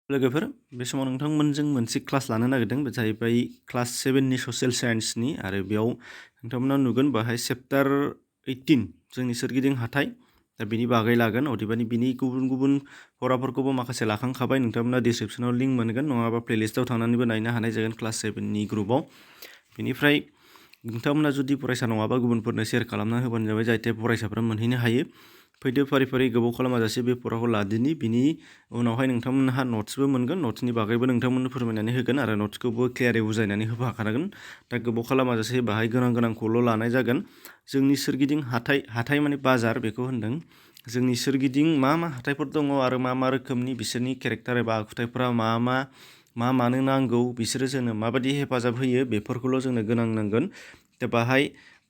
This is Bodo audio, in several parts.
लोगोफोर बे समाव नोंथांमोनजों मोनसे क्लास लानो नागिरदों बे जाहैबाय क्लास 7नि ससियेल साइन्सनि आरो बेयाव नोंथांमोना नुगोन बाहाय चेप्टार 18 जोंनि सोरगिदिं हाथाय दा बिनि बागै लागोन अदेबानि बिनि गुबुन गुबुन फराफोरखौबो माखासे लाखांखाबाय नोंथांमोना डिसक्रिप्शनाव लिंक मोनगोन नङाबा प्लेलिस्टआव थांनानैबो नायनो हानाय जागोन क्लास 7नि ग्रुपआव बेनिफ्राय नोंथांमोना जुदि फरायसा नङाबा गुबुनफोरनो शेयार खालामना होबानो जाबाय जाहाथे फरायसाफोरा मोनहैनो हायो फैदो फारि फारि गोबाव खालामाजासे बे फराखौ लादिनि बिनि उनावहाय नोंथांमोनहा नट्सबो मोनगोन नट्सनि बागैबो नोंथांमोननो फोरमायनानै होगोन आरो नट्सखौबो क्लियारै बुजायनानै होफाखानांगोन दा गोबाव खालामाजासे बाहाय गोनांखौल' लानाय जागोन जोंनि सोरगिदिं हाथाय माने बाजार बेखौ होनदों जोंनि सोरगिदिं मा हाथायफोर दङ आरो मा रोखोमनि बिसोरनि केरेक्टार एबा आखुथायफोरा मानो नांगौ बिसोरो जोंनो माबायदि हेफाजाब होयो बेफोरखौल' जोंनो गोनां नांगोन दा बाहाय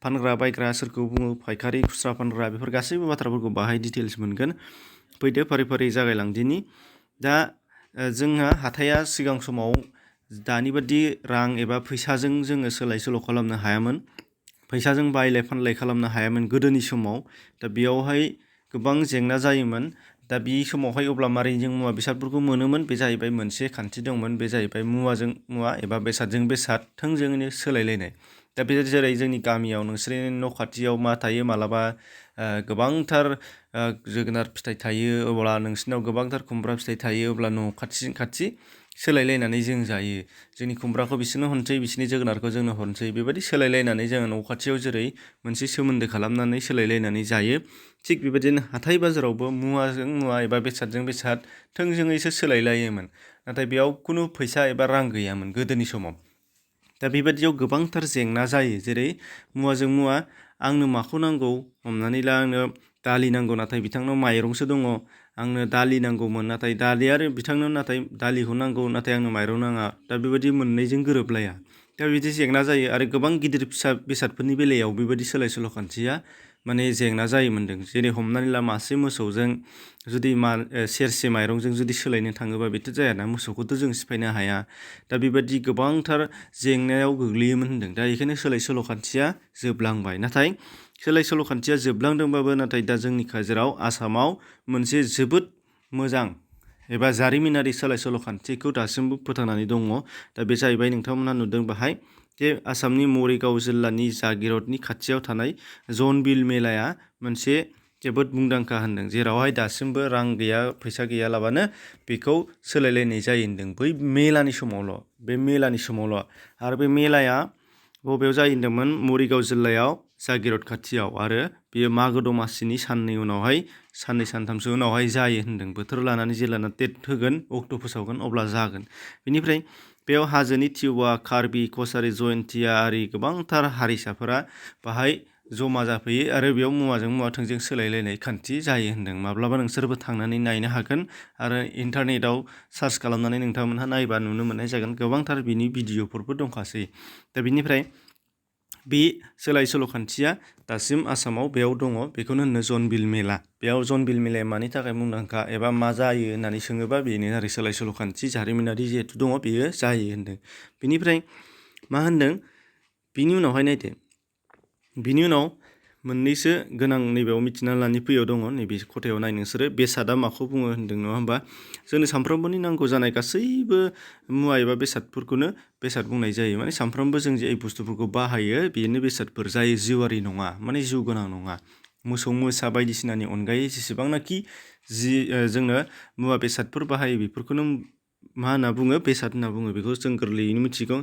फानग्रा बायग्रा सोरखौ बुङो फायखारि खुस्रा फानग्रा बेफोर गासैबो बाथ्राफोरखौ बाहाय डिटेल्स मोनगोन फैदो फारि फारि जागायलांदिनि दा जोंहा हाथाया सिगां समाव दानि बादि रां एबा फैसाजों जोङो सोलाय सोल' खालामनो हायामोन फैसाजों बायलाय फानलाय खालामनो हायामोन गोदोनि समाव दा बेयावहाय गोबां जेंना जायोमोन दा बे समावहाय अब्ला मारै जों मुवा बेसादफोरखौ मोनोमोन बे जाहैबाय मोनसे खान्थि दंमोन बे जाहैबाय मुवाजों मुवा एबा बेसादजों बेसाद थोंजोङैनो सोलायलायनाय दा बे जेरै जोंनि गामियाव नोंसोरनि न' खाथियाव मा थायो मालाबा गोबांथार जोगोनार फिथाइ थायो अब्ला नोंसिनाव गोबांथार खुमब्रा फिथाइ थायो अब्ला न' खाथिजों खाथि सोलायलायनानै जों जायो जोंनि खुमब्राखौ बिसोरनो हरनोसै बिसोरनि जोगोनारखौ जोंनो हरनोसै बेबायदि सोलायलायनानै जोङो न' खाथियाव जेरै मोनसे सोमोन्दो खालामनानै सोलायलायनानै जायो थिग बेबायदिनो हाथाय बाजारावबो मुवाजों मुवा एबा बेसादजों बेसाद थोंजोङैसो सोलायलायोमोन नाथाय बेयाव खुनु फैसा एबा रां गैयामोन गोदोनि समाव दा बेबायदियाव गोबांथार जेंना जायो जेरै मुवाजों मुवा आंनो माखौ नांगौ हमनानै ला आंनो दालि नांगौ नाथाय बिथांनाव माइरंसो दङ आंनो दालि नांगौमोन नाथाय दालि आरो बिथांनो नाथाय दालिखौ नांगौ नाथाय आंनो माइरं नाङा दा बेबायदि मोननैजों गोरोबलाया दा बिदि जेंना जायो आरो गोबां गिदिर फिसा बेसादफोरनि बेलायाव बेबायदि सोलाय सोल' खान्थिया माने जेंना जायोमोनदों जेरै हमनानै ला मासे मोसौजों जुदि सेरसे माइरंजों जुदि सोलायनो थाङोबा बेथ' जायाना मोसौखौथ' जों सिफायनो हाया दा बेबायदि गोबांथार जेंनायाव गोग्लैयोमोन होनदों दा बेखायनो सोलाय सोल' खान्थिया जोबलांबाय नाथाय सोलाय सोल' खान्थिया जोबलांदोंबाबो नाथाय दा जोंनि गेजेराव आसामाव मोनसे जोबोद मोजां एबा जारिमिनारि सोलाय सोल' खान्थिखौ दासिमबो फोथांनानै दङ दा बे जाहैबाय नोंथांमोनहा नुदों बाहाय जे आसामनि मरिगाव जिल्लानि जागिरदनि खाथियाव थानाय जनबिल मेलाया मोनसे जोबोद मुंदांखा होनदों जेरावहाय दासिमबो रां गैया फैसा गैयालाबानो बेखौ सोलायलायनाय जायो होनदों बै मेलानि समावल' आरो बे मेलाया बबेयाव जायो होनदोंमोन मरिगाव जिल्लायाव जागिरद खाथियाव आरो बेयो मागो दमासिनि साननै सानथामसो उनावहाय जायो होनदों बोथोर लानानै जेब्लाना डेट होगोन अक्ट' फोसावगोन अब्ला जागोन बेनिफ्राय बेयाव हाजोनि टिवा कार्बि कसारि जयन्तिया आरि गोबांथार हारिसाफोरा बाहाय जमा जाफैयो आरो बेयाव मुवाजों मुवा थोंजों सोलायलायनाय खान्थि जायो होनदों माब्लाबा नोंसोरबो थांनानै नायनो हागोन आरो इन्टारनेटाव सार्च खालामनानै नोंथांमोनहा नायबा नुनो मोननाय जागोन गोबांथार बिनि भिडिअफोरबो दंखासै दा बिनिफ्राय बे सोलाय सोल' खान्थिया दासिम आसामाव बेयाव दङ बेखौनो होनो जनबिल मेला बेयाव जनबिल मेलाया मानि थाखाय मुंदांखा एबा मा जायो होननानै सोङोबा बेनो आरो सोलाय सोल' खान्थि जारिमिनारि जिहेथु दङ बेयो जायो होनदों बिनिफ्राय मा होनदों बिनि उनावहाय नायदो बिनि उनाव मोननैसो गोनां नैबेयाव मिथिना लानि फैयाव दङ नैबे खथायाव नाय नोंसोरो बेसादा माखौ बुङो होनदों नङा होमबा जोंनो सानफ्रोमबोनि नांगौ जानाय गासैबो मुवा एबा बेसादफोरखौनो बेसाद बुंनाय जायो माने सानफ्रोमबो जों जे बुस्थुफोरखौ बाहायो बेनो बेसादफोर जाय जिउआरि नङा माने जिउ गोनां नङा मोसौ मोसा बायदिसिनानि अनगायै जेसेबांनाखि जोंनो मुवा बेसादफोर बाहायो बेफोरखौनो मा होनना बुङो बेसाद होनना बुङो बेखौ जों गोरलैयैनो मिथिगौ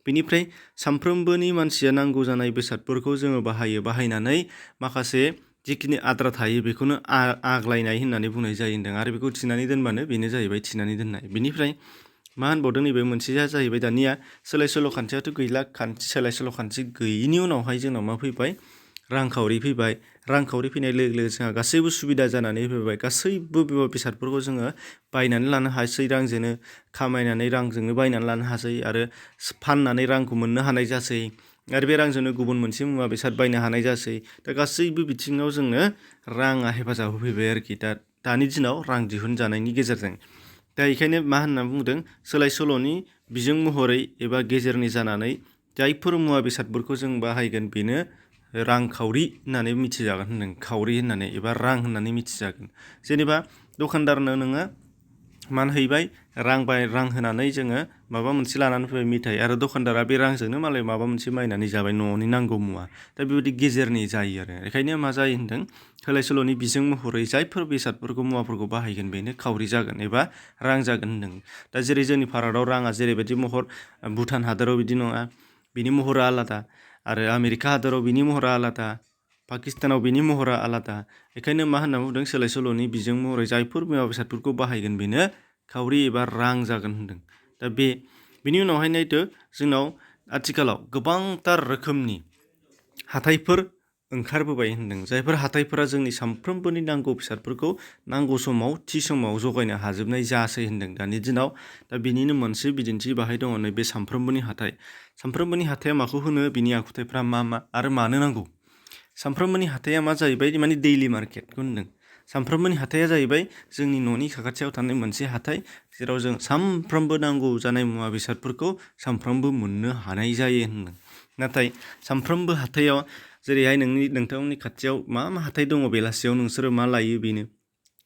बेनिफ्राय सानफ्रोमबोनि मानसिया नांगौ जानाय बेसादफोरखौ जोङो बाहायनानै माखासे जिखिनि आद्रा थायो बेखौनो आग्लायनाय होननानै बुंनाय जायो होनदों आरो बेखौ थिनानै दोनबानो बेनो जाहैबाय थिनानै दोननाय बेनिफ्राय मा होनबावदों नैबे मोनसेया जाहैबाय दानिया सोलाय सोल' खान्थियाथ' गैला सोलाय सोल' खान्थि गैयिनि उनावहाय जोंनाव मा फैबाय रांखावरि फैनाय लोगो लोगो जोंहा गासैबो सुबिदा जानानै फैबाय गासैबो बेसादफोरखौ जोङो बायनानै लानो हासै रांजोंनो खामायनानै रांजोंनो बायनानै लानो हासै आरो फाननानै रांखौ मोननो हानाय जासै आरो बे रांजोंनो गुबुन मोनसे मुवा बेसाद बायनो हानाय जासै दा गासैबो बिथिङाव जोंनो राङा हेफाजाब होफैबाय आरोखि दा दानि दिनाव रां दिहुनजानायनि गेजेरजों दा बेखायनो मा होनना बुंदों सोलाय सोल'नि बिजों महरै एबा गेजेरनि जानानै जायफोर मुवा बेसादफोरखौ जों बाहायगोन बेनो रांखावरि होननानै मिथिजागोन होनदों खावरि होननानै एबा रां होननानै मिथिजागोन जेनेबा दखानदारनो नोङो मान हैबाय रां होनानै जोङो माबा मोनसे लानानै फैबाय मिथाइ आरो दखानदारा बे रांजोंनो मालाय माबा मोनसे बायनानै जाबाय न'नि नांगौ मुवा। दा बेबायदि गेजेरनि जायो आरो बेखायनो मा जायो होनदों सोलाय सोल'नि बिजों महरै जायफोर बेसादफोरखौ मुवाफोरखौ बाहायगोन बेनो खावरि जागोन एबा रां जागोन होनदों। दा जेरै जोंनि भारताव राङा जेरैबायदि महर भुटान हादराव बिदि नङा, बिनि महरा आलादा आरो आमेरिका हादराव बिनि महरा आलादा, पाकिस्तानाव बिनि महरा आलादा। बेखायनो मा होनना बुंदों सोलाय सोल'नि बिजों महरै जायफोर मुवा बेसादफोरखौ बाहायगोन बेनो खावरि एबा रां जागोन होनदों। दा बिनि उनावहाय नायदो जोंनाव आथिखालाव गोबांथार रोखोमनि हाथायफोर ओंखारबोबाय होनदों। जायफोर हाथायफोरा जोंनि सानफ्रोमबोनि नांगौ बेसादफोरखौ नांगौ समाव थि समाव जगायनो हाजोबनाय जासै होनदों दानि दिनाव। दा बिनिनो मोनसे बिदिन्थि बाहाय दङ नैबे सानफ्रोमबोनि हाथाय। सानफ्रोमबोनि हाथाया माखौ होनो, बिनि आखुथायफ्रा मा आरो मानो नांगौ। सानफ्रोमबोनि हाथाया मा जाहैबाय माने दैलि मार्केटखौ होनदों। सानफ्रोमबोनि हाथाया जाहैबाय जोंनि न'नि साखाथियाव थानाय मोनसे हाथाय जेराव जों सानफ्रोमबो नांगौ जानाय मुवा बेसादफोरखौ सानफ्रोमबो मोननो हानाय जायो होनदों। नाथाय सानफ्रोमबो हाथायाव जेरैहाय नोंथांमोननि खाथियाव मा हाथाय दङ बेलासियाव नोंसोरो मा लायो बेनो।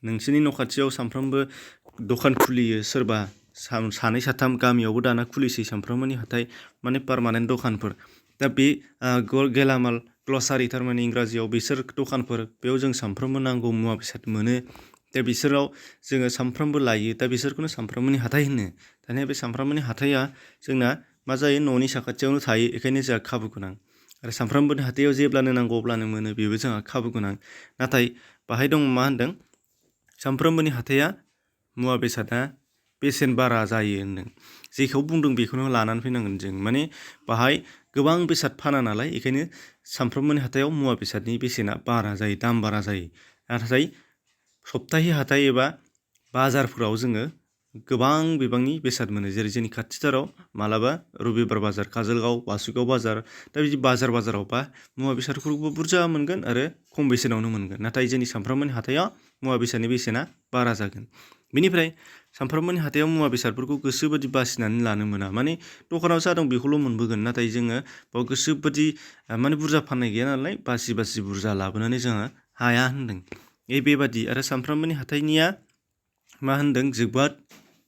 नोंसोरनि न' खाथियाव सानफ्रोमबो दखान खुलियो सोरबा सानै साथाम, गामियावबो दाना खुलिसै सानफ्रोमबोनि हाथाय माने पारमानेन्ट दखानफोर। दा बे गेलामाल ग्लसारि थारमाने इंराजियाव बिसोर दखानफोर बेयाव जों सानफ्रोमबो नांगौ मुवा बेसाद मोनो। दा बिसोराव जोङो सानफ्रोमबो लायो। दा बिसोरखौनो सानफ्रोमबोनि हाथाय होनो। दानिया बे सानफ्रोमबोनि हाथाया जोंना मा जायो न'नि साखाथियावनो थायो, बेखायनो जोंहा खाबु गोनां। आरो सानफ्रोमबोनि हाथायाव जेब्लानो नांगौ अब्लानो मोनो, बेबो जोंहा खाबु गोनां। नाथाय बाहाय दं मा होनदों सानफ्रोमबोनि हाथाया मुवा बेसादा बेसेन बारा जायो होनदों। जेखौ बुंदों बेखौनो लानानै फैनांगोन जों। माने बाहाय गोबां बेसाद फाना नालाय बेखायनो सानफ्रोमबोनि हाथायाव मुवा बेसादनि बेसेना बारा जायो, दाम बारा जायो। नाथाय सप्ताहि हाथाय एबा बाजारफोराव जोङो गोबां बिबांनि बेसाद मोनो। जेरै जोंनि खाथिथाराव मालाबा रबिबार बाजार, काजलगाव, बासुगाव बाजार। दा बिदि बाजारावबा मुवा बेसादफोरखौबो बुरजा मोनगोन आरो खम बेसेनावनो मोनगोन। नाथाय जोंनि सानफ्रोमबोनि हाथायाव मुवा बेसादनि बेसेना बारा जागोन। बेनिफ्राय सानफ्रोमबोनि हाथायाव मुवा बेसादफोरखौ गोसोबादि बासिनानै लानो मोना। माने दखानाव जा दं बेखौल' मोनबोगोन। नाथाय जोङो बाव गोसोबादि माने बुरजा फाननाय गैया नालाय बासि बुरजा लाबोनानै जोङो हाया होनदों। बेबादि आरो सानफ्रोमबोनि हाथायनिया मा होनदों जोबोद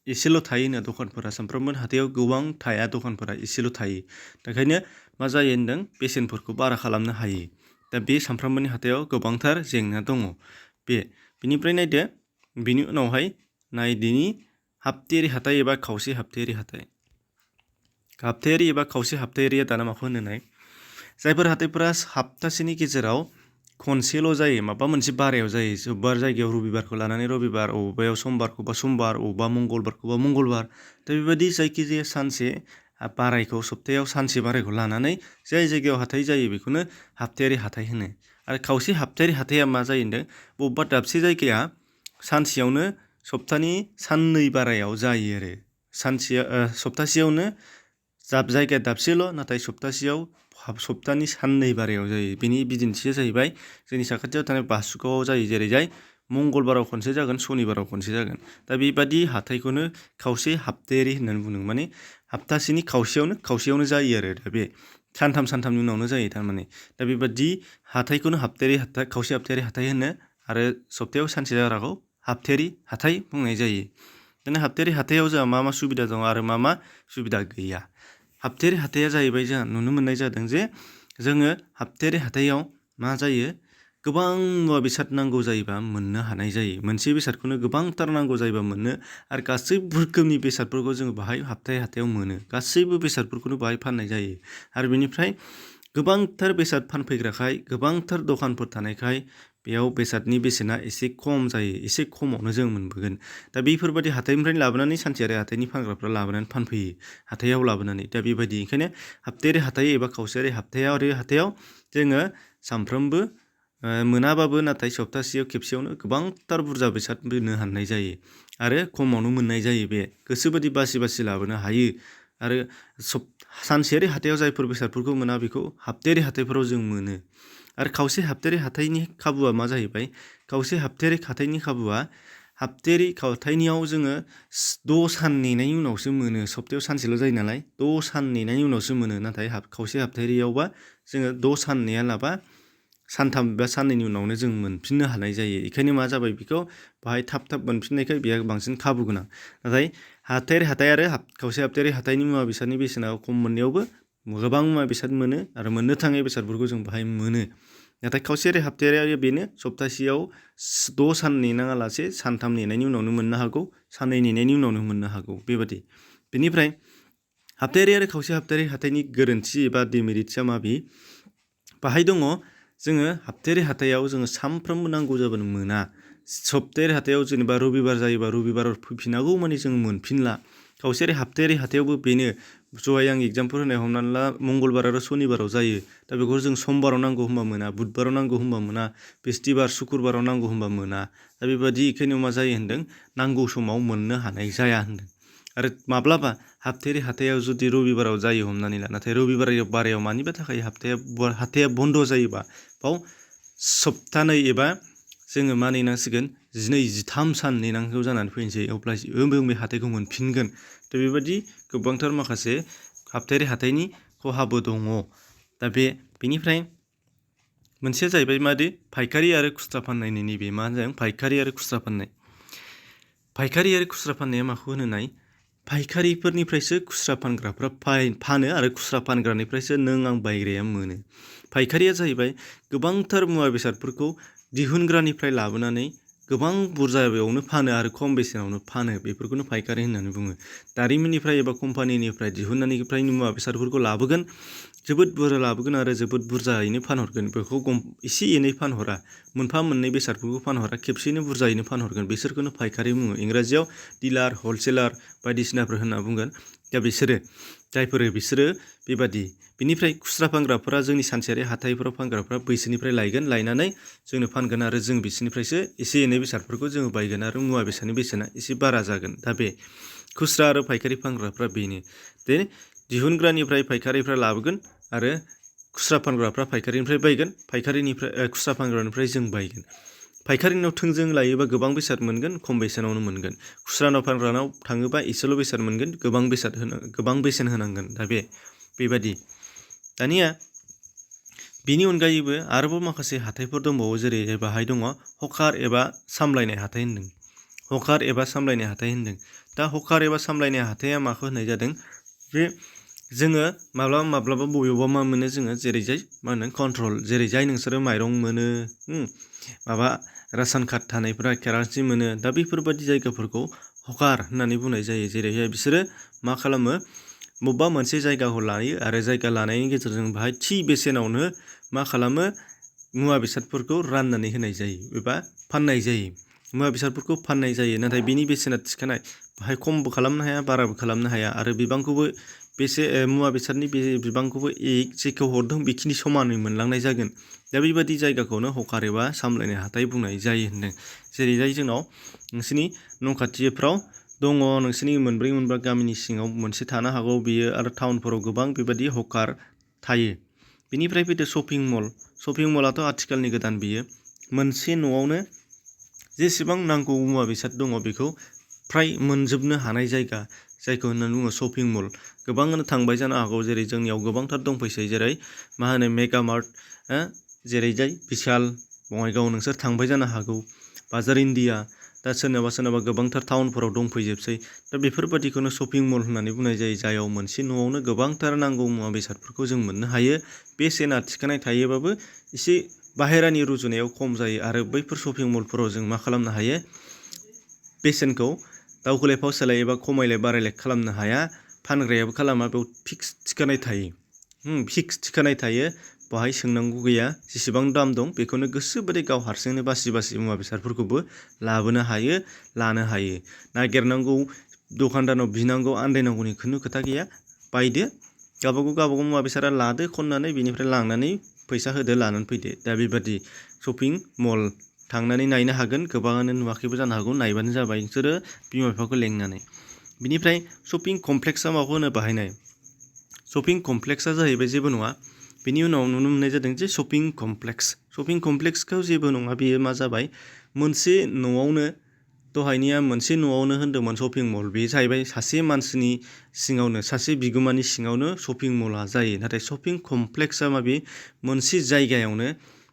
एसेल' थायोनो दखानफोरा। सानफ्रोमबोनि हाथायाव गोबां थाया, दखानफोरा एसेल' थायो। बेखायनो मा जायो होनदों बेसेनफोरखौ बारा खालामनो हायो। दा बे सानफ्रोमबोनि हाथायाव गोबांथार जेंना दङ। बेनिफ्राय नायदो बिनि उनावहाय नायदिनि हाबथायारि हाथाय एबा खावसे हाबथायारि हाथाय। हाबथायारि एबा खावसे हाबथायारिया दाना माखौ होनोनाय जायफोर हाथायफोरा हाप्तासेनि गेजेराव खनसेल' जायो, माबा मोनसे बारायाव जायो। जोब्बार जायगायाव रबिबारखौ लानानै रबिबार, अबेबायाव समबारखौबा समबार, अबेबा मंगलबारखौबा मंगलबार। दा बेबायदि जायखिजाया सानसे बारायखौ सप्तायाव सानसे बारायखौ लानानै जाय जायगायाव हाथाय जायो बेखौनो हाबथायारि हाथाय होनो। आरो खावसे हाबथायारि हाथाया मा जायो होनदों बबेबा दाबसे जायगाया सानसेयावनो सप्तानि साननै बारायाव जायो आरो सप्तासेयावनो जायगाया दाबसेल' नाथाय सप्तानि साननै बारायाव जायो। बेनि बिदिन्थिया जाहैबाय जोंनि साखाथियाव थानाय बासुगावआव जायो। जेरैजाय मंगलबाराव खनसे जागोन, सनिबाराव खनसे जागोन। दा बेबादि हाथायखौनो खावसे हाबथायारि होननानै बुंदों। माने हाप्तासेनि खावसेयावनो जायो आरो दा बे सानथामनि उनावनो जायो थारमाने। दा बेबादि हाथायखौनो खावसे हाबथायारि हाथाय होनो आरो सप्तायाव सानसे जाग्राखौ हाबथायारि हाथाय बुंनाय जायो। दाना हाबथायारि हाथायाव जोंहा मा सुबिदा दं आरो मा सुबिदा गैया। हाबथायारि हाथाया जाहैबाय जोंहा नुनो मोननाय जादों जे जोङो हाबथायारि हाथायाव मा जायो गोबां मुवा बेसाद नांगौ जायोबा मोननो हानाय जायो। मोनसे बेसादखौनो गोबांथार नांगौ जायोबा मोनो आरो गासैबो रोखोमनि बेसादफोरखौ जोङो बाहाय हाबथायारि हाथायाव मोनो। गासैबो बेसादफोरखौनो बाहाय फाननाय जायो। आरो बेनिफ्राय गोबांथार बेसाद फानफैग्राखाय, गोबांथार दखानफोर थानायखाय बेयाव बेसादनि बेसेना एसे खम जायो, एसे खमावनो जों मोनबोगोन। दा बेफोरबायदि हाथायनिफ्रायनो लाबोनानै सानसेयारि हाथायनि फानग्राफ्रा लाबोनानै फानफैयो हाथायाव लाबोनानै। दा बेबायदि ओंखायनो हाबथायारि हाथाय एबा खावसेयारि हाथायाव जोङो सानफ्रोमबो मोनाबाबो नाथाय सप्तासेयाव खेबसेयावनो गोबांथार बुरजा बेसाद मोननो हानाय जायो आरो खमावनो मोननाय जायो। बे गोसोबादि बासि लाबोनो हायो। आरो सानसेयारि हाथायाव जायफोर बेसादफोरखौ मोना बेखौ हाबथायारि हाथायफोराव जों मोनो। आरो खावसे हाबथायारि हाथायनि खाबुआ मा जाहैबाय खावसे हाबथायारि हाथायनि खाबुआ हाबथायारि हाथायनियाव जोङो 6 सान नेनायनि उनावसो मोनो। सप्तायाव सानसेल' जायो नालाय 6 सान नेनायनि उनावसो मोनो। नाथाय खावसे हाबथायारियावबा जोङो 6 सान नेयालाबा सानथाम बा साननैनि उनावनो जों मोनफिननो हानाय जायो। बेखायनो मा जाबाय बेखौ बाहाय थाब मोनफिननायखाय बेहा बांसिन खाबु गोनां। नाथाय हाथायारि हाथाय आरो खावसे हाथायारि हाथायनि मुवा बेसादनि बेसेना खम मोननायावबो गोबां मुवा बेसाद मोनो आरो मोननो थाङै बेसादफोरखौ जों बाहाय मोनो। नाथाय खावसेयारि हाथायारिया बेनो सप्तासेयाव 6 सान नेनाङालासे सानथाम नेनायनि उनावनो मोननो हागौ, साननै नेनायनि उनावनो मोननो हागौ बेबादि। बेनिफ्राय हाथायारि आरो खावसे हाथायारि हाथायनि गोरोन्थि एबा डिमेरिट्सआ माबि बाहाय दङ। जोङो हाथायारि हाथायाव जोङो सानफ्रोमबो नांगौ जाबानो मोना। सप्तायारि हाथायाव जेनेबा रबिबार जायोबा रबिबाराव फैफिनागौ माने जों मोनफिनला। खावसेयारि हाथायारि हाथायावबो बेनो जहाय आं एग्जामपोल होनाय हमनानै ला मंगलबार आरो सनिबाराव जायो। दा बेखौ जों समबाराव नांगौ होनबा मोना, बुधबाराव नांगौ होनबा मोना, बिस्थिबार सुक्रुबाराव नांगौ होनबा मोना। दा बेबादि बेखायनो मा जायो होनदों नांगौ समाव मोननो हानाय जाया होनदों। आरो माब्लाबा हाथायारि हाथायाव जुदि रबिबाराव जायो हमनानै ला, नाथाय रबिबार बारायाव मानिबा थाखाय हाथाया बन्द' जायोबा बाव सप्तानै एबा जोङो मा नेनांसिगोन 12-13 सान नेनांगौ जानानै फैनोसै। अब्लासो बे हाथायखौ मोनफिनगोन। दा बेबादि गोबांथार माखासे हाथायारि हाथायनि खहाबो दङ। दा बेनिफ्राय मोनसेया जाहैबाय मादि फायखारि आरो खुस्रा फाननायनि नैबे मा होनदों फायखारि आरो खुस्रा फाननाय। फायखारि आरो खुस्रा फाननाया माखौ होनो नाय? फायखारिफोरनिफ्रायसो खुस्रा फानग्राफ्रा फानो आरो खुस्रा फानग्रानिफ्रायसो नों आं बायग्राया मोनो। फायखारिया जाहैबाय गोबांथार मुवा बेसादफोरखौ दिहुनग्रानिफ्राय लाबोनानै गोबां बुरजायावनो फानो आरो खम बेसेनावनो फानो। बेफोरखौनो फायखारि होननानै बुङो। दारिमिननिफ्राय एबा कम्पानिनिफ्राय दिहुननायनिफ्राय मुवा बेसादफोरखौ लाबोगोन, जोबोद बुरजा लाबोगोन आरो जोबोद बुरजायैनो फानहरगोन। बेखौ एसे एनै फानहरा, मोनफा मोननै बेसादफोरखौ फानहरा, खेबसेयैनो बुरजायैनो फानहरगोन। बिसोरखौनो फायखारि बुङो। इंराजियाव डिलार, हलसेलार बायदिसिनाफोर होनना बुंगोन। दा बिसोरो बेबादि। बिनिफ्राय खुस्रा फानग्राफोरा जोंनि सानसेयारि हाथायफोराव फानग्राफ्रा बैसोरनिफ्राय लायनानै जोंनो फानगोन आरो जों बिसोरनिफ्रायसो एसे एनै बेसादफोरखौ जोङो बायगोन आरो मुवा बेसादनि बेसेना एसे बारा जागोन। दा बे खुस्रा आरो फायखारि फानग्राफ्रा बेनो। दिहुनग्रानिफ्राय फायखारिफ्रा लाबोगोन आरो खुस्रा फानग्राफ्रा फायखारिनिफ्राय बायगोन, खुस्रा फानग्रानिफ्राय जों बायगोन। फायखारिनाव थोंजों लायोबा गोबां बेसाद मोनगोन, खम बेसेनावनो मोनगोन। खुस्रानाव फानग्रानाव थाङोबा एसेल' बेसाद मोनगोन, गोबां बेसेन होनांगोन। दा बेबादि। दानिया बिनि अनगायैबो आरोबाव माखासे हाथायफोर दंबावो, जेरै बाहाय दङ हकार एबा सामलायनाय हाथाय होनदों। हकार एबा सामलायनाय हाथाय होनदों। दा हकार एबा सामलायनाय हाथाया माखौ होननाय जादों? बे जोङो माब्लाबा बबेयावबा मा मोनो जोङो जेरैजाय मा होनो कन्ट्रल, जेरैजाय नोंसोरो माइरं मोनो, माबा रासन कार्ड थानायफोरा केरासिन मोनो। दा बेफोरबायदि जायगाफोरखौ हकार होननानै बुंनाय जायो। जेरैहाय बिसोरो मा खालामो, बबेबा मोनसे जायगाखौ लायो आरो जायगा लानायनि गेजेरजों बाहाय थि बेसेनावनो मा खालामो मुवा बेसादफोरखौ राननानै होनाय जायो एबा फाननाय जायो। मुवा बेसादफोरखौ फाननाय जायो, नाथाय बिनि बेसेना थिखानाय। बाहाय खमबो खालामनो हाया, बाराबो खालामनो हाया आरो बिबांखौबो मुवा बेसादनि बिबांखौबो जेखौ हरदों बेखिनि समानै मोनलांनाय जागोन। दा बेबादि जायगाखौनो हकार एबा सामलायनाय हाथाय बुंनाय जायो होनदों। जेरैजाय जोंनाव नोंसोरनि न' खाथिफ्राव दङ, नोंसोरनि मोनब्रै मोनबा गामिनि सिङाव मोनसे थानो हागौ बियो, आरो टाउनफोराव गोबां बेबादि हकार थायो। बिनिफ्राय फैदो शपिं मल। शपिं मलाथ' आथिखालनि गोदान बियो। मोनसे न'आवनो जेसेबां नांगौ मुवा बेसाद दङ बेखौ फ्राय मोनजोबनो हानाय जायगा, जायखौ होननानै बुङो शपिं मल। गोबाङानो थांबाय जानो हागौ, जेरै जोंनियाव गोबांथार दंफैसै, जेरै मा होनो मेगा मार्ट, जेरैजाय बिशाल, बङाइगाव नोंसोर थांबाय जानो हागौ, बाजार इन्डिया। दा सोरनाबा गोबांथार टाउनफोराव दंफैजोबसै। दा बेफोरबादिखौनो शपिं मल होननानै बुंनाय जायो, जायाव मोनसे न'आवनो गोबांथार नांगौ मुवा बेसादफोरखौ जों मोननो हायो। बेसेना थिखानाय थायोबाबो एसे बाहेरानि रुजुनायाव खम जायो आरो बैफोर शपिं मलफोराव जों मा खालामनो हायो, बेसेनखौ दावखोलाय फावसोलाय एबा खमायलाय बारायलाय खालामनो हाया। फानग्रायाबो खालामा, बेयाव फिक्स थिखानाय थायो। बाहाय सोंनांगौ गैया, जेसेबां दाम दं बेखौनो गोसोबादि गाव हारसिंनो बासि मुवा बेसादफोरखौबो लाबोनो हायो, लानो हायो। नागिरनांगौ, दखानदारनाव बिनांगौ, आन्दायनांगौनि खुनु खोथा गैया। बायदो, गावबागाव मुवा बेसादा लादो खननानै, बिनिफ्राय लांनानै फैसा होदो, लानानै फैदो। दा बेबादि शपिं मल थांनानै नायनो हागोन। गोबाङानो नुवाखैबो जानो हागौ, नायबानो जाबाय नोंसोरो बिमा बिफाखौ लेंनानै। बिनिफ्राय शपिं कमप्लेक्सआ माखौ होनो बाहायनाय? शपिं कमप्लेक्सआ जाहैबाय जेबो नङा। बिनि उनाव नुनो मोननाय जादों जे शपिं कमप्लेक्सखौ जेबो नङा, बेयो मा जाबाय, मोनसे न'आवनो, दहायनिया मोनसे न'आवनो होन्दोंमोन शपिं मल, बे जाहैबाय सासे मानसिनि सिङावनो, सासे बिगोमानि सिङावनो शपिं मला जायो। नाथाय शपिं कमप्लेक्सआ मोनसे जायगायावनो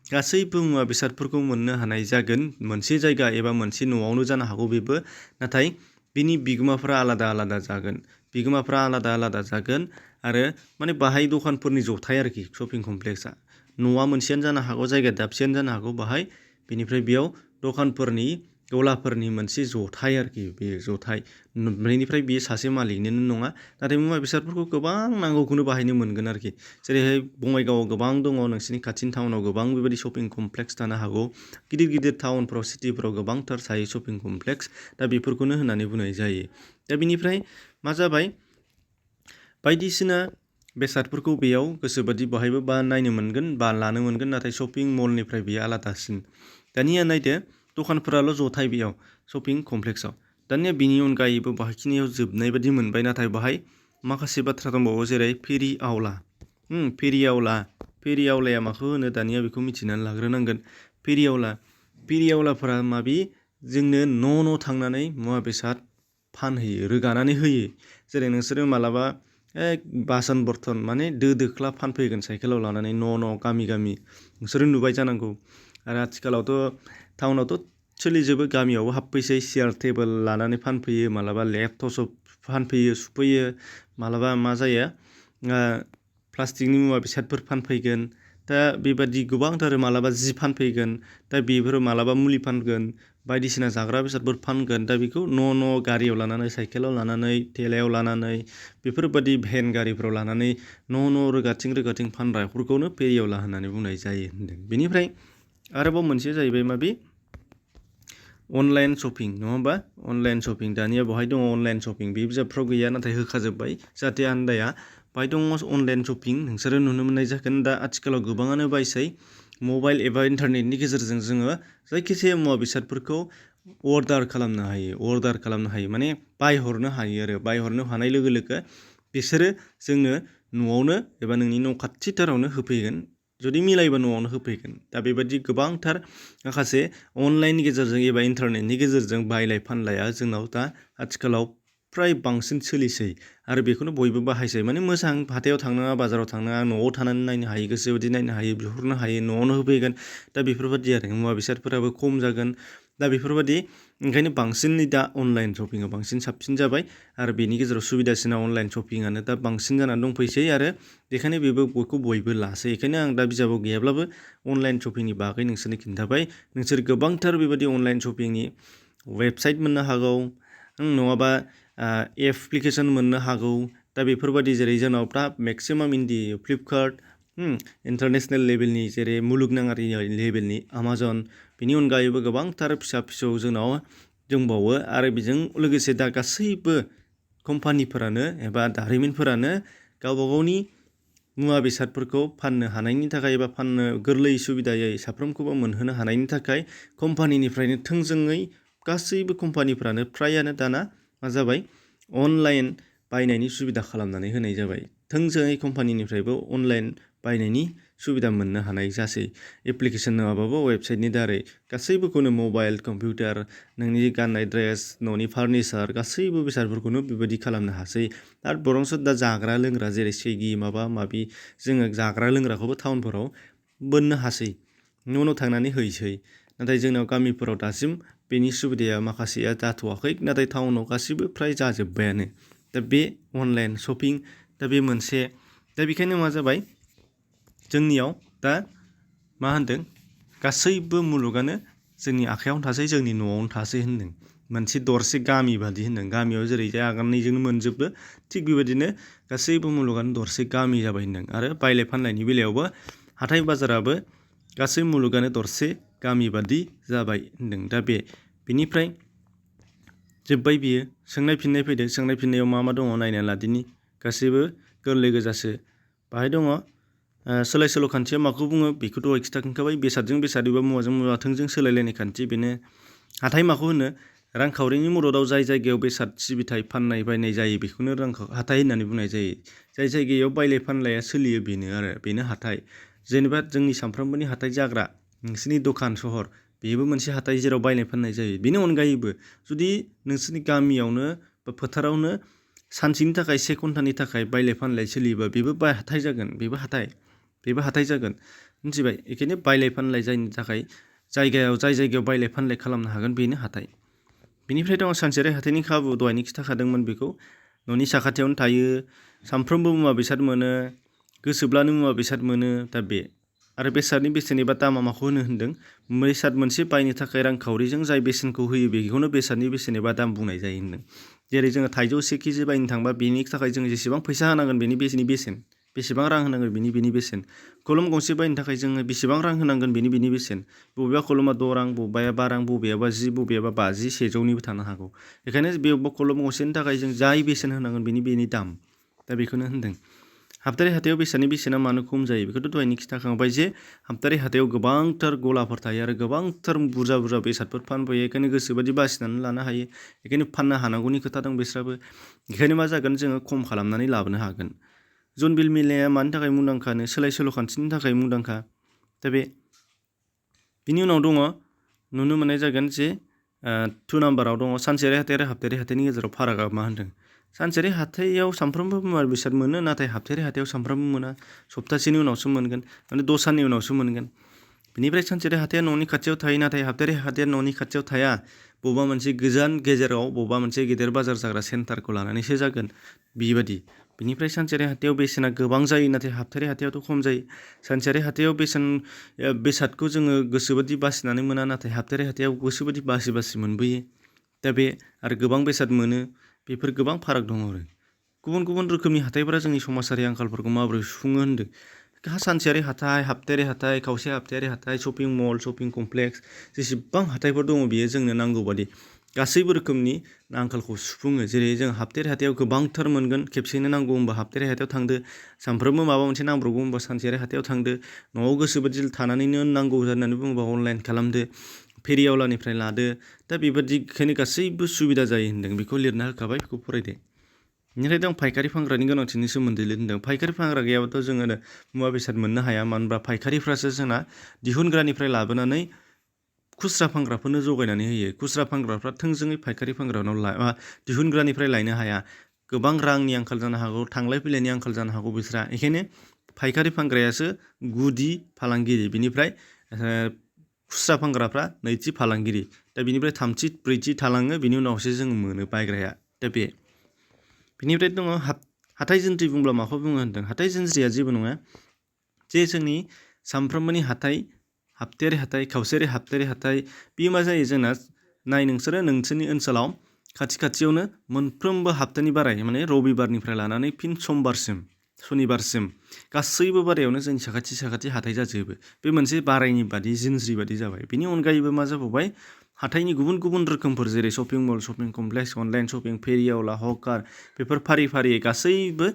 गासैबो मुवा बेसादफोरखौ मोननो हानाय जागोन मोनसे जायगा एबा मोनसे न'आवनो जानो हागौ बेबो, नाथाय बिनि बिगोमाफोरा आलादा आलादा जागोन। बिगोमाफ्रा आलादा आलादा जागोन आरो माने बाहाय दखानफोरनि जथाय आरोखि शपिं कमप्लेक्सआ। न'आ मोनसेयानो जानो हागौ, जायगा दाबसेयानो जानो हागौ बाहाय, बेनिफ्राय बेयाव दखानफोरनि गलाफोरनि मोनसे जथाय आरोखि, बे जथाय। बेनिफ्राय बेयो सासे मालिकनिनो नङा, नाथाय मुवा बेसादफोरखौ गोबां नांगौखौनो बाहायनो मोनगोन आरोखि। जेरैहाय बङाइगावआव गोबां दङ, नोंसिनि खाथिनि टाउनाव गोबां बेबायदि शपिं कमप्लेक्स थानो हागौ। गिदिर गिदिर टाउनफ्राव सिटिफ्राव गोबांथार थायो शपिं कमप्लेक्स, दा बेफोरखौनो होननानै बुंनाय जायो। दा बिनिफ्राय मा जाबाय, बायदिसिना बेसादफोरखौ बेयाव गोसोबादि बहायबो बा नायनो मोनगोन बा लानो मोनगोन, नाथाय शपिं मलनिफ्राय बेयो आलादासिन। दानिया नायदो, दखानफोराल' जथाय बेयाव शपिं कमप्लेक्सआव। दानिया बिनि अनगायैबो बाहायखिनियाव जोबनाय बादि मोनबाय, नाथाय बाहाय माखासे बाथ्रा दंबावो, जेरै फेरि आवला। फेरि आवलाया माखौ होनो दानिया बेखौ मिथिनानै लाग्रोनांगोन। फेरि आवलाफोरा माबि जोंनो न' थांनानै मुवा बेसाद फानहैयो, रोगानानै होयो। जेरै नोंसोरो मालाबा बासन बर्तन माने दो दोख्ला फानफैगोन साइकेलाव लानानै न' गामि गामि, नोंसोरो नुबाय जानांगौ। आरो आथिखालावथ' टाउनावथ' सोलिजोबो, गामियावबो हाबफैसै, सियार टेबोल लानानै फानफैयो, मालाबा लेप टसप फानफैयो सुफैयो, मालाबा मा जायो प्लास्टिकनि मुवा बेसादफोर फानफैगोन। दा बेबादि गोबांथार, मालाबा जि फानफैगोन, दा बेफोरो मालाबा मुलि फानगोन, बायदिसिना जाग्रा बेसादफोर फानगोन। दा बेखौ न' गारियाव लानानै, साइकेलाव लानानै, थेलायाव लानानै, बेफोरबादि भेन गारिफ्राव लानानै न' रोगाथिं फानग्राफोरखौनो फेरि आवला होननानै बुंनाय जायो होनदों। बेनिफ्राय आरोबाव मोनसेया जाहैबाय माबि अनलाइन शपिं, नङा होमबा? अनलाइन शपिं, दानिया बहाय दङ अनलाइन शपिं, बे बिजाबफ्राव गैया नाथाय होखाजोब्बाय जाहाथे आन्दाया। बाहाय दङ अनलाइन शपिं, नोंसोरो नुनो मोननाय जागोन। दा आथिखालाव गोबाङानो बायसै, मबाइल एबा इन्टारनेटनि गेजेरजों जोङो जायखिजाया मुवा बेसादफोरखौ अर्डार खालामनो हायो माने बायहरनो हायो। आरो बायहरनो हानाय लोगो लोगो बिसोरो जोंनो न'आवनो एबा नोंनि न' खाथिथारावनो होफैगोन, जुदि मिलायबा न'आवनो होफैगोन। दा बेबायदि गोबांथार माखासे अनलाइननि गेजेरजों एबा इन्टारनेटनि गेजेरजों बायलाय फानलाया जोंनाव दा आथिखालाव फ्राय बांसिन सोलिसै, आरो बेखौनो बयबो बाहायसै। माने मोजां, हाथायाव थांनाङा, बाजाराव थांनाङा, न'आव थानानै नायनो हायो, गोसोबायदि नायनो हायो, बिहरनो हायो, न'आवनो होफैगोन। दा बेफोरबायदि आरो मुवा बेसादफोराबो खम जागोन। दा बेफोरबायदि ओंखायनो बांसिनै दा अनलाइन शपिङा बांसिन साबसिन जाबाय, आरो बेनि गेजेराव सुबिदासिना अनलाइन शपिङानो दा बांसिन जानानै दंफैसै। आरो बेखायनो बयबो लासै। बेखायनो आं दा बिजाबाव गैयाब्लाबो अनलाइन शपिंनि बागै नोंसोरनो खिन्थाबाय। नोंसोर गोबांथार बेबायदि अनलाइन शपिंनि वेबसाइट मोननो हागौ, नङाबा एप्लिकेसन मोननो हागौ। दा बेफोरबायदि जेरै जोंनाव दा मेक्सिमाम इन्डिया फ्लिपकार्ट, इन्टारनेसनेल लेभेलनि जेरै मुलुगनाङारि लेभेलनि आमाजन, बेनि अनगायैबो गोबांथार फिसा फिसौ जोंनाव दंबावो। आरो बेजों लोगोसे दा गासैबो कम्पानिफोरानो एबा दारिमिनफोरानो गावबा गावनि मुवा बेसादफोरखौ फाननो हानायनि थाखाय एबा फाननो गोरलै सुबिदायै साफ्रोमखौबो मोनहोनो हानायनि थाखाय कम्पानिनिफ्रायनो थोंजोङै गासैबो कम्पानिफ्रानो फ्रायानो दाना मा जाबाय, अनलाइन बायनायनि सुबिदा खालामनानै होनाय जाबाय। थोंजोङै कम्पानिनिफ्रायबो अनलाइन बायनायनि सुबिदा मोननो हानाय जासै। एप्लिकेसन नङाबाबो वेबसाइटनि दारै गासैबोखौनो, मबाइल, कम्पिउटार, नोंनि गाननाय ड्रेस, न'नि फार्निचार, गासैबो बेसादफोरखौनो बेबायदि खालामनो हासै। आरो बरंसो दा जाग्रा लोंग्रा जेरै स्विगि माबा माबि, जोङो जाग्रा लोंग्राखौबो टाउनफोराव मोननो हासै, न' थांनानै हैसै। नाथाय जोंनाव गामिफोराव दासिम बेनि सुबिदाया माखासेया जाथ'वाखै, नाथाय टाउनाव गासिबो फ्राय जाजोब्बायानो। दा बे अनलाइन शपिं, दा बे मोनसे, दा बेखायनो मा जाबाय, जोंनियाव दा मा होनदों, गासैबो मुलुगानो जोंनि आखायावनो थासै, जोंनि न'आवनो थासै होनदों। मोनसे दरसे गामि बादि होनदों। गामियाव जेरै आगानैजोंनो मोनजोबो, थिग बेबायदिनो गासैबो मुलुगानो दरसे गामि जाबाय होनदों। आरो बायलाय फानलायनि बेलायावबो हाथाय बाजाराबो गासै मुलुगानो दरसे गामि बादि जाबाय होनदों। दा बेनिफ्राय जोब्बाय बियो। सोंनाय फिननाय फैदों। सोंनाय फिननायाव मा दङ नायना लादिनि। गासैबो गोरलै गोजासो। बाहाय दङ सोलाय सोल' खान्थिया माखौ बुङो, बेखौथ' खिन्थाखाबाय। बेसादजों बेसाद एबा मुवाजों मुवा थोंजों सोलायलायनाय खान्थि, बेनो। हाथाय माखौ होनो, रांखावरिनि मददाव जाय जायगायाव बेसाद सिबिथाय फाननाय बायनाय जायो बेखौनो हाथाय होननानै बुंनाय जायो। जाय जायगायाव बायलाय फानलाया सोलियो बेनो हाथाय। जेनेबा जोंनि सानफ्रोमबोनि हाथाय जाग्रा नोंसोरनि दखान सहर, बेबो मोनसे हाथाय जेराव बायलाय फाननाय जायो। बेनि अनगायैबो जुदि नोंसोरनि गामियावनो बा फोथारावनो सानसेनि थाखाय 1 घन्टानि थाखाय बायलाय फानलाय सोलियोबा बेबो हाथाय जागोन, बेबो हाथाय। बेबो हाथाय जागोन मिथिबाय बेखायनो बायलाय फानलाय जायनि थाखाय जाय जायगायाव बायलाय फानलाय खालामनो हागोन बेनो हाथाय। बेनिफ्राय दङ सानसेयारि हाथायनि खाबु दहायनो खिथाखादोंमोन बेखौ न'नि साखाथियावनो थायो सानफ्रोमबो मुवा बेसाद मोनो गोसोब्लानो मुवा बेसाद मोनो दा बे आरो बेसादनि बेसेन एबा दामा माखौ होनदों बेसाद मोनसे बायनो थाखाय रांखावरिजों जाय बेसेनखौ होयो बेखौनो बेसादनि बेसेन एबा दाम बुंनाय जायो होनदों। जेरै जोङो थाइजौ 1 केजि बायनो थांबा बेनि थाखाय जों जेसेबां फैसा होनांगोन बेनि बेसेन बेसेबां रां होनांगोन बेनि बेसेन कलम गंसे बायनो थाखाय जोङो बेसेबां रां होनांगोन बेनि बेसेन बबेबा कलमा 6 रां बबेबा 5 रां बबेबा 10 बबेबा 50 100निबो थानो हागौ। बेखायनो बे कलम गंसेनि थाखाय जों जाय बेसेन होनांगोन बेनि दाम दा बेखौनो होनदों। हाबतारि हाथायाव बेसादनि बेसेना मानो खम जायो बेखौथ' दहायनो खिथाखांबाय जे हाबतारि हाथायाव गोबांथार गलाफोर थायो आरो गोबांथार बुरजा बेसादफोर फानफैयो बेखायनो गोसोबादि बासिनानै लानो हायो बेखायनो फाननो हानांगौनि खोथा दं बिस्राबो बेखायनो मा जागोन जोङो खम खालामनानै लाबोनो हागोन। जनबिल मेलाया मानि थाखाय मुंदांखानो सोलाय सोल' खान्थिनि थाखाय मुंदांखा दा बिनि उनाव दङ नुनो मोननाय जागोन जे 2 नाम्बाराव दङ सानसेयारि हाथाय आरो हाबतारि हाथायनि गेजेराव फारागा मा होनदों। सानसेयारि हाथायाव सानफ्रोमबो मुवा बेसाद मोनो नाथाय हाबतारि हाथायाव सानफ्रोमबो मोना सप्तासेनि उनावसो मोनगोन माने 10 साननि उनावसो मोनगोन। बेनिफ्राय सानसेयारि हाथाया न'नि खाथियाव थायो नाथाय हाबतारि हाथाया न'नि खाथियाव थाया बबेबा मोनसे गोजान गेजेराव बबेबा मोनसे गेदेर बाजार जाग्रा सेन्टारखौ लानानैसो जागोन बेबायदि। बेनिफ्राय सानसेयारि हाथायाव बेसेना गोबां जायो नाथाय हाबतारि हाथायावथ' खम जायो। सानसेयारि हाथायाव बेसादखौ जोङो गोसोबादि बासिनानै मोना नाथाय हाबतारि हाथायाव गोसोबादि बासि मोनबोयो दा बे आरो गोबां बेसाद मोनो बेफोर गोबां फाराग दङ आरो गुबुन गुबुन रोखोमनि हाथायफोरा जोंनि समाजारि आंखालफोरखौ माबोरै सुफुङो होनदों। सानसेयारि हाथाय हाबतारि हाथाय खावसे हाबतारि हाथाय शपिं मल शपिं कमप्लेक्स जेसेबां हाथायफोर दङ बियो जोंनो नांगौ बादि गासैबो रोखोमनि आंखालखौ सुफुङो। जेरै जों हाबतारि हाथायाव गोबांथार मोनगोन खेबसेनो नांगौ होनबा हाबतारि हाथायाव थांदो सानफ्रोमबो माबा मोनसे नांब्रबगौ होनबा सानसेयारि हाथायाव थांदो न'आव गोसोबादि थानानैनो नांगौ होननानै बुङोबा अनलाइन खालामदो फेरियावलानिफ्राय लादो दा बेबादिखायनो गासैबो सुबिदा जायो होनदों बेखौ लिरना होखाबाय बेखौ फरायदो। बेनिफ्राय दं फायखारि फानग्रानि गोनांथिनि सोमोन्दै लिरदों। फायखारि फानग्रा गैयाबाथ' जोङो मुवा बेसाद मोननो हाया मानो होनबा फायखारिफ्रासो जोंना दिहुनग्रानिफ्राय लाबोनानै खुस्रा फानग्राफोरनो जगायनानै होयो। खुस्रा फानग्राफ्रा थोंजोङै फायखारि फानग्रानाव दिहुनग्रानिफ्राय लायनो हाया गोबां रांनि आंखाल जानो हागौ थांलाय फैलायनि आंखाल जानो हागौ बिस्रा बेखायनो फायखारि फानग्रायासो गुदि फालांगिरि बिनिफ्राय खुस्रा फानग्राफ्रा नैथि फालांगिरि दा बिनिफ्राय थामथि ब्रैथि थालाङो बिनि उनावसो जों मोनो बायग्राया दा बे। बेनिफ्राय दङ हाथाय जिनज्रि बुंब्ला माखौ बुङो होनदों। हाथाय जिनज्रिया जेबो नङा जे जोंनि सानफ्रोमबोनि हाथाय हाबतारि हाथाय खावसेयारि हाबतारि हाथाय बेयो मा जायो जोंना नाय नोंसोरो नोंसोरनि ओनसोलाव खाथियावनो मोनफ्रोमबो हाबतानि बाराय माने रबिबारनिफ्राय लानानै फिन समबारसिम सनिबारसिम गासैबो बारायावनो जोंनि साखाथि हाथाय जाजोबो बे मोनसे बारायनि बादि जिनज्रि बादि जाबाय। बेनि अनगायैबो मा जाबावबाय हाथायनि गुबुन गुबुन रोखोमफोर जेरै शपिं मल शपिं कमप्लेक्स अनलाइन शपिं फेरियावला हकार बेफोर फारि गासैबो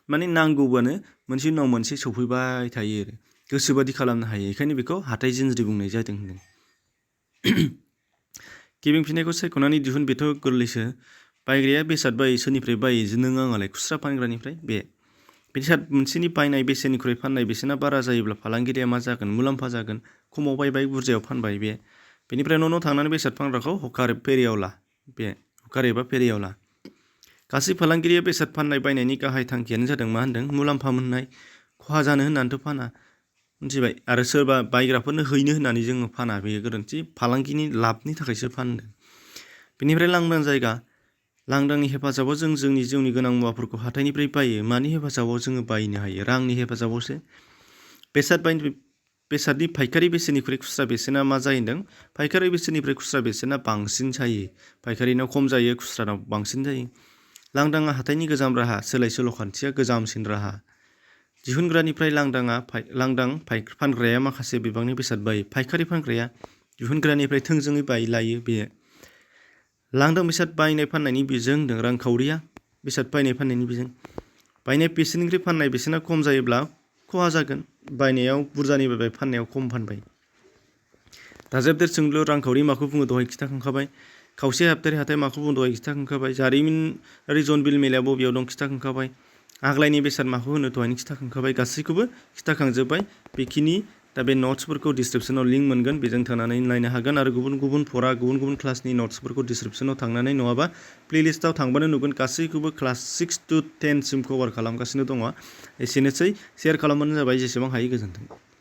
माने नांगौबानो मोनसे उनाव मोनसे सफैबाय थायो आरो गोसोबादि खालामनो हायो बेखायनो बेखौ हाथाय जिनज्रि बुंनाय जादों होनदों। गिबिंफिननायखौ सायख'नानै दिहुन बेथ' गोरलैसो बायग्राया बेसाद बायो सोरनिफ्राय बायो नों आंआलाय खुस्रा फानग्रानिफ्राय बे बेसाद मोनसेनि बायनाय बेसेननिख्रुइ फाननाय बेसेना बारा जायोब्ला फालांगिरिया मा जागोन मुलाम्फा जागोन खमाव बायबाय बुरजायाव फानबाय बे। बेनिफ्राय न' थांनानै बेसाद फानग्राखौ हकार एबा फेरियावला गासै फालांगिरिया बेसाद फाननाय बायनायनि गाहाय थांखियानो जादों मा होनदों मुलाम्फा मोननाय खहा जानो होननानैथ' फाना मिथिबाय आरो सोरबा बायग्राफोरनो हैनो होननानै जोङो फाना बेयो गोरोन्थि फालांगिनि लाबनि थाखायसो फानदों। बेनिफ्राय लांदां जायगा लांदांनि हेफाजाबाव जों जोंनि जिउनि गोनां मुवाफोरखौ हाथायनिफ्राय बायो मानि हेफाजाबाव जोङो बायनो हायो रांनि हेफाजाबावसो। बेसादनि फायखारि बेसेननिख्रुइ खुस्रा बेसेना मा जाहैदों फायखारि बेसेननिफ्राय खुस्रा बेसेना बांसिन जायो फायखारिनाव खम जायो खुस्रानाव बांसिन जायो। लांदाङा हाथायनि गोजाम राहा सोलाय सोल' खान्थिया गोजामसिन राहा दिहुनग्रानिफ्राय लांदां फानग्राया माखासे बिबांनि बेसाद बायो फायखारि फानग्राया दिहुनग्रानिफ्राय थोंजोङै लायो बे। लांदां बेसाद बायनाय फाननायनि बिजों होनदों रांखावरिया बेसाद बायनाय फाननायनि बिजों बायनाय बेसेननिख्रुइ फाननाय बेसेना खम जायोब्ला खहा जागोन बायनायाव बुरजानि बायबाय फाननायाव खम फानबाय। दाजाबदेर सोंलु रांखावरि माखौ बुङो दहाय खिथाखांखाबाय खावसे हाबतारि हाथाय माखौ बुङो दहाय खिथाखांखाबाय जारिमिनारि जनबिल मेलाया बबेयाव दं खिथाखांखाबाय आग्लायनि बेसाद माखौ होनो दहायनो खिथाखांखाबाय गासैखौबो खिथाखांजोब्बाय बेखिनि दा बे नट्सफोरखौ डिसक्रिपसनाव लिंक मोनगोन, बेजों थांनानै नायनो हागोन आरो गुबुन गुबुन फरा गुबुन गुबुन क्लासनि नट्सफोरखौ डिसक्रिपसनाव थांनानै नङाबा प्लेलिस्टआव थांबानो नुगोन गासैखौबो क्लास 6 to 10 सिम कभार खालामगासिनो दङ। एसेनोसै, शेयार खालामबानो जाबाय जेसेबां हायो। गोजोन्थों।